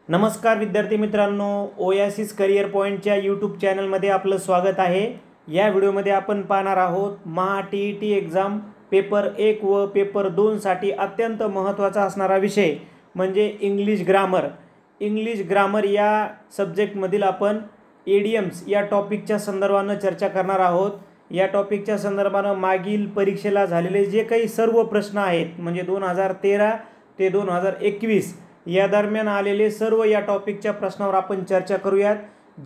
नमस्कार विद्यार्थी मित्रांनो, ओयासिस करिअर पॉईंटच्या यूट्यूब चॅनलमध्ये आपलं स्वागत आहे। या व्हिडिओमध्ये आपण पाहणार आहोत महा TET एक्झाम पेपर 1 व पेपर 2 साठी अत्यंत महत्त्वाचा असणारा विषय म्हणजे इंग्लिश ग्रामर। इंग्लिश ग्रामर या सब्जेक्टमधील आपण इडियम्स या टॉपिकच्या संदर्भाने चर्चा करणार आहोत। या टॉपिकच्या संदर्भाने मागील परीक्षेला झालेले जे काही सर्व प्रश्न आहेत म्हणजे 2013 ते 2021 या दरम्यान आलेले सर्व या टॉपिकच्या प्रश्नावर आपण चर्चा करूयात,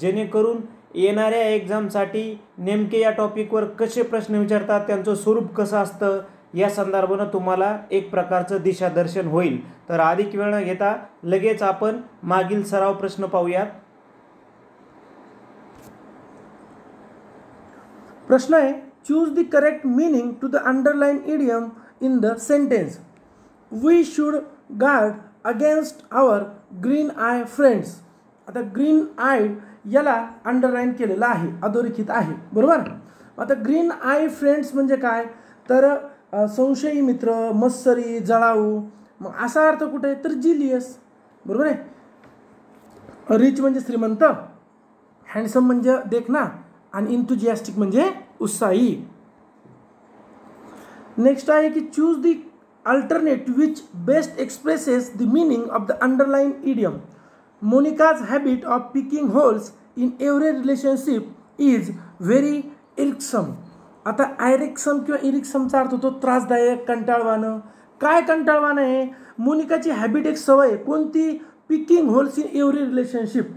जेणेकरून येणाऱ्या एक्झामसाठी नेमके या टॉपिकवर कसे प्रश्न विचारतात, त्यांचं स्वरूप कसं असतं या संदर्भाने तुम्हाला एक प्रकारचं दिशादर्शन होईल। तर अधिक वेळ न घेता लगेच आपण मागील सराव प्रश्न पाहूयात। प्रश्न आहे, choose the correct meaning to the underline idiom in the sentence we should guard against our green eye friends. आता ग्रीन आय याला अंडरलाइन केलेला आहे, अधोरेखित आहे, बरोबर। आता ग्रीन आय फ्रेंड्स म्हणजे काय, तर संशयी मित्र, मत्सरी, जळाऊ, मग असा अर्थ कुठे आहे तर जिलियस, बरोबर आहे। रिच म्हणजे श्रीमंत, हँडसम म्हणजे देखना, आणि इंथुजियास्टिक म्हणजे उत्साही। नेक्स्ट आहे की choose the alternate which best expresses the meaning of the underlined idiom. Monica's habit of picking holes in every relationship is very irksome. आता irksome किंवा irksomeचा अर्थ होतो त्रासदायक, कंटाळवाणं। काय कंटाळवाणं आहे? मोनिकाची हॅबिट, एक सवय कोणती, picking holes in every relationship,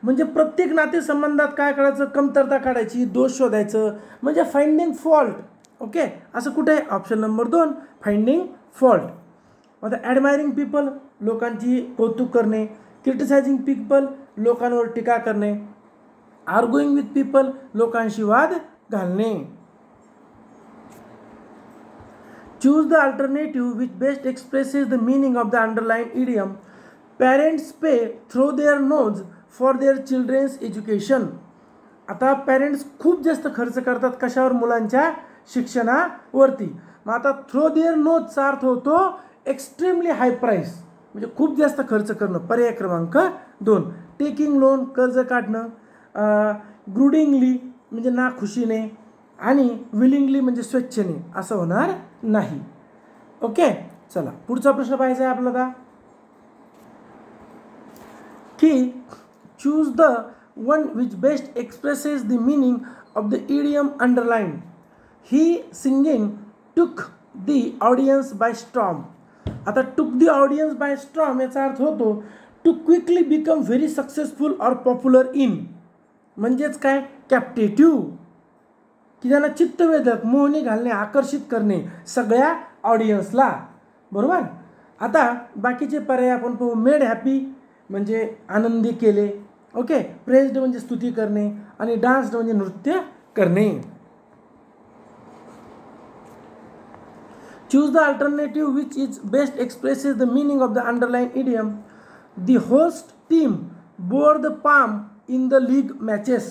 म्हणजे प्रत्येक नातेसंबंधात काय करायचं, कमतरता काढायची, दोष शोधायचं, म्हणजे फाइंडिंग फॉल्ट। ओके, असं कुठे आहे? Option number 2 finding fault. आता ॲडमायरिंग पीपल, लोकांची कौतुक करणे, क्रिटिसायझिंग पीपल, लोकांवर टीका करणे, आर्ग्युइंग विथ पीपल, लोकांशी वाद घालणे। Choose the alternative which best expresses the meaning of the underline idiom. Parents pay through their nose for their children's education. आता पेरेंट्स खूप जास्त खर्च करतात कशावर? मुलांच्या शिक्षणावरती। मग आता थ्रो देअर नोजचा अर्थ होतो एक्स्ट्रीमली हाय प्राईस, म्हणजे खूप जास्त खर्च करणं। पर्याय क्रमांक 2 टेकिंग लोन, कर्ज काढणं, ग्रुडिंगली म्हणजे नाखुशीने, आणि विलिंगली म्हणजे स्वेच्छेने, असं होणार नाही। ओके, चला पुढचा प्रश्न पाहायचा आहे आपल्याला की choose the one which best expresses the meaning of the idiom underline. He singing took the audience by storm. आता took the audience by storm याचा अर्थ होतो to quickly become very successful और पॉप्युलर इन, म्हणजेच काय, captive, की ज्यांना चित्तवेधक, मोहनी घालणे, आकर्षित करणे सगळ्या ऑडियन्सला, बरोबर। आता बाकीचे पर्याय आपण पाहू। मेड हॅपी म्हणजे आनंदी केले, ओके, प्रेज्ड म्हणजे स्तुती करणे, आणि डान्स्ड म्हणजे नृत्य करणे। Choose the alternative which is best expresses the meaning of the underlined idiom. The host team bore the palm in the league matches.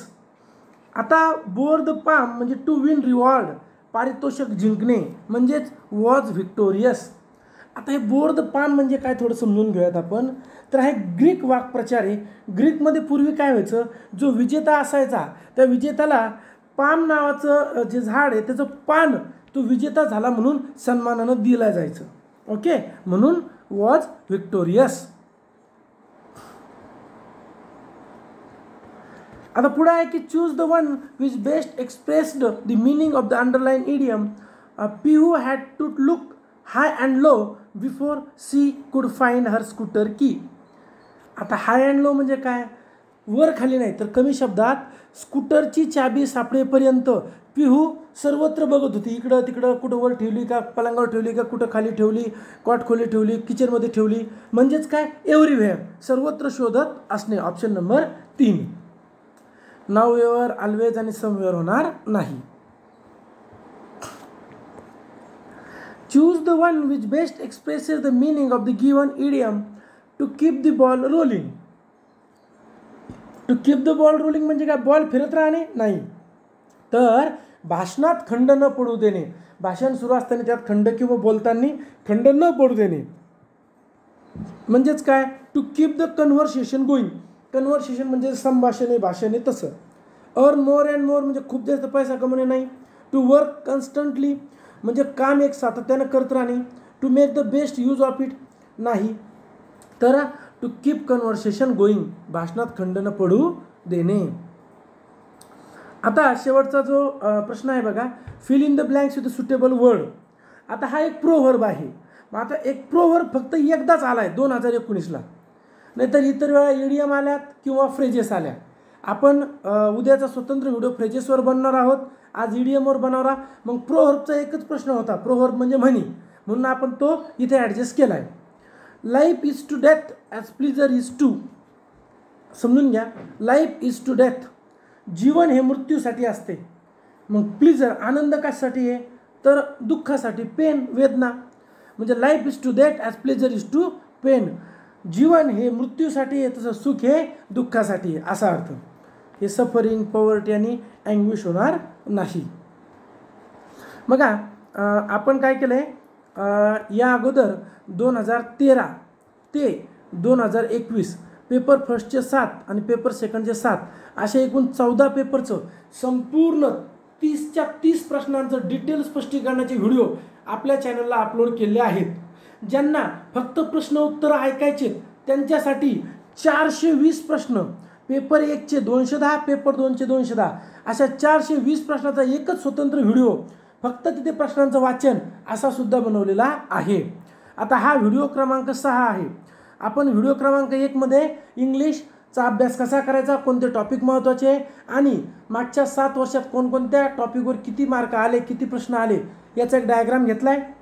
आता bore the palm म्हणजे टू विन रिवॉर्ड, पारितोषिक जिंकणे, म्हणजेच वॉज व्हिक्टोरियस। आता हे बोर द पाम म्हणजे काय थोडं समजून घेऊयात आपण। तर हा ग्रीक वाक्प्रचार आहे। ग्रीकमध्ये पूर्वी काय व्हायचं, जो विजेता असायचा त्या विजेत्याला पाम नावाचं जे झाड आहे त्याचं पान तो विजेता झाला म्हणून सन्मानानं दिला जायचं। ओके, म्हणून वॉज व्हिक्टोरियस। आता पुढे आहे की choose the one which best expressed the meaning of the underline idiom. Pihu had to look high and low before she could find her scooter की। आता हाय अँड लो म्हणजे काय, वर खाली नाही तर कमी शब्दात स्कूटरची चाबी सापडेपर्यंत पिहू सर्वत्र बघत होती, इकडं तिकडं, कुठं वर ठेवली का, पलंगावर ठेवली का, कुठं खाली ठेवली, कॉट खोली ठेवली, किचनमध्ये ठेवली, म्हणजेच काय, एव्हरीवेअर, सर्वत्र शोधत असणे। Option number 3 never, always आणि समवेअर होणार नाही। Choose the one which best expresses the meaning of the given idiom. To keep the ball rolling. To keep the ball rolling म्हणजे काय, बॉल फिरत राहणे नाही, तर भाषणात खंड न पडू देणे, भाषण सुरू असताना त्यात खंड किंवा बोलताना खंड न पडू देणे। म्हणजेच काय, to keep the conversation going. Conversation म्हणजे संभाषण आहे, भाषण आहे तसं. अर्न मोर अँड मोर म्हणजे खूप जास्त पैसा कमवणे नाही. टू वर्क कन्स्टंटली म्हणजे काम एक सातत्यानं करत राहणे. To make the best use of it नाही. तर टू कीप कन्व्हर्सेशन गोईंग, भाषणात खंड न पडू देणे. आता शेवटचा जो प्रश्न आहे बघा, fill in the blanks with suitable word. आता हा एक प्रोव्हर्ब आहे. मग आता एक प्रोव्हर्ब फक्त एकदाच आला आहे 2019ला, नाहीतर इतर वेळा इडियम आल्यात किंवा फ्रेजेस आल्या. आपण उद्याचा स्वतंत्र व्हिडिओ फ्रेजेसवर बनणार आहोत, आज इडियमवर बनवणार. मग प्रोव्हर्बचा एकच प्रश्न होता, प्रोव्हर्ब म्हणजे म्हणी, म्हणून आपण तो इथे ॲडजस्ट केला आहे. Life is to death as pleasure is to. समजून घ्या, लाईफ इज टू डेथ, जीवन हे मृत्यूसाठी असते. मग प्लीजर आनंद कशासाठी आहे, तर दुःखासाठी, पेन वेदना. म्हणजे life is to death as pleasure is to pain. जीवन हे मृत्यूसाठी आहे, तसं सुख हे दुःखासाठी आहे, असा अर्थ. हे सफरिंग, पॉवर्टी आणि अँग्विश होणार नाही. बघा आपण काय केलं आहे, या अगोदर 2013 ते 2021 पेपर फर्स्टचे 7 आणि पेपर सेकंडचे 7 असे एकूण 14 पेपरचं संपूर्ण 30च्या 30 प्रश्नांचं डिटेल स्पष्टीकरणाचे व्हिडिओ आपल्या चॅनलला अपलोड केले आहेत. ज्यांना फक्त प्रश्न उत्तर ऐकायचे त्यांच्यासाठी 420 प्रश्न, पेपर 1चे 210, पेपर 2चे 210 अशा 420 प्रश्नाचा एकच स्वतंत्र व्हिडिओ, फक्त तिथे प्रश्नांचं वाचन असा सुद्धा बनवलेला आहे. आता हा व्हिडिओ क्रमांक 6 आहे. आपण व्हिडिओ क्रमांक 1 मध्ये इंग्लिशचा अभ्यास कसा करायचा, कोणते टॉपिक महत्त्वाचे आणि मागच्या 7 वर्षात कोणकोणत्या टॉपिकवर किती मार्क आले, किती प्रश्न आले याचा एक डायग्राम घेतला आहे.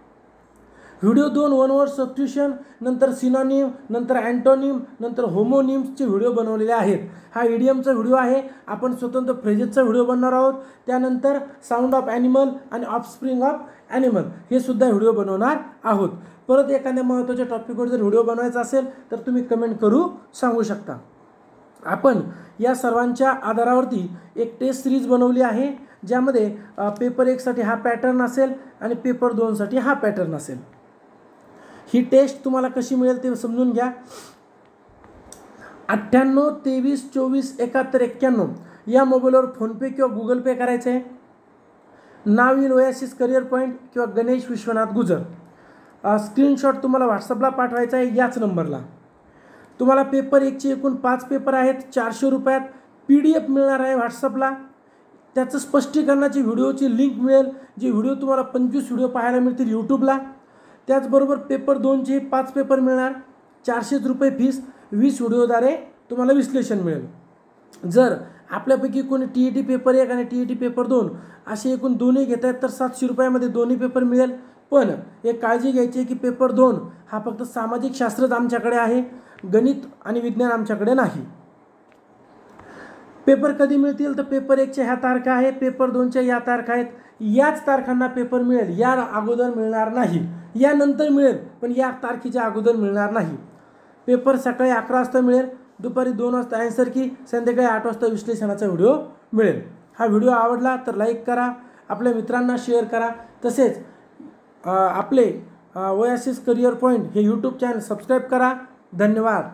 व्हिडिओ 2 वन वर्ड सबस्टिट्यूशन, नंतर सिनोनिम, नंतर अँटोनिम, नंतर होमोनिम्सचे व्हिडिओ बनवलेले आहेत. हा इडियमचा व्हिडिओ आहे. आपण स्वतंत्र फ्रेजेसचा व्हिडिओ बनवणार आहोत. त्यानंतर साऊंड ऑफ ॲनिमल आणि ऑफस्प्रिंग ऑफ ॲनिमल हे सुद्धा व्हिडिओ बनवणार आहोत. परत एखाद्या महत्त्वाच्या टॉपिकवर जर व्हिडिओ बनवायचा असेल तर तुम्ही कमेंट करू सांगू शकता. आपण या सर्वांच्या आधारावरती एक टेस्ट सिरीज बनवली आहे, ज्यामध्ये पेपर 1साठी हा पॅटर्न असेल आणि पेपर 2साठी हा पॅटर्न असेल. ही टेस्ट तुम्हाला कशी मिळेल ते समजून घ्या. 98 23 24 71 91 या मोबाईलवर फोनपे किंवा गुगल पे करायचं आहे. नाव येईल ओएसिस करिअर पॉईंट किंवा गणेश विश्वनाथ गुजर. स्क्रीनशॉट तुम्हाला व्हॉट्सअपला पाठवायचा आहे याच नंबरला. तुम्हाला पेपर 1चे एकूण 5 पेपर आहेत, 400 रुपयात PDF मिळणार आहे व्हॉट्सअपला. त्याचं स्पष्टीकरणाची व्हिडिओची लिंक मिळेल, जे व्हिडिओ तुम्हाला 25 व्हिडिओ पाहायला मिळतील यूट्यूबला. त्याचबरोबर पेपर 2चे 5 पेपर मिळणार, 400 रुपये फीस, 20 व्हिडिओद्वारे तुम्हाला विश्लेषण मिळेल. जर आपल्यापैकी कोणी TET पेपर 1 आणि TET पेपर 2 असे एकूण दोन्ही घेत आहेत तर 700 रुपयामध्ये दोन्ही पेपर मिळेल. पण एक काळजी घ्यायची आहे की पेपर 2 हा फक्त सामाजिक शास्त्रच आमच्याकडे आहे, गणित आणि विज्ञान आमच्याकडे नाही. पेपर कधी मिळतील तर पेपर 1च्या ह्या तारखा आहे, पेपर 2च्या या तारखा आहेत. याच तारखांना पेपर मिळेल, या अगोदर मिळणार नाही. यानंतर मिळेल पण या तारखेच्या अगोदर मिळणार नाही. पेपर सकाळी 11 वाजता मिळेल, दुपारी 2 वाजता ॲन्सर की, संध्याकाळी 8 वाजता विश्लेषणाचा व्हिडिओ मिळेल. हा व्हिडिओ आवडला तर लाईक करा, आपल्या मित्रांना शेअर करा. तसेच आपले ओएसिस करिअर पॉईंट हे यूट्यूब चॅनल सबस्क्राईब करा. धन्यवाद.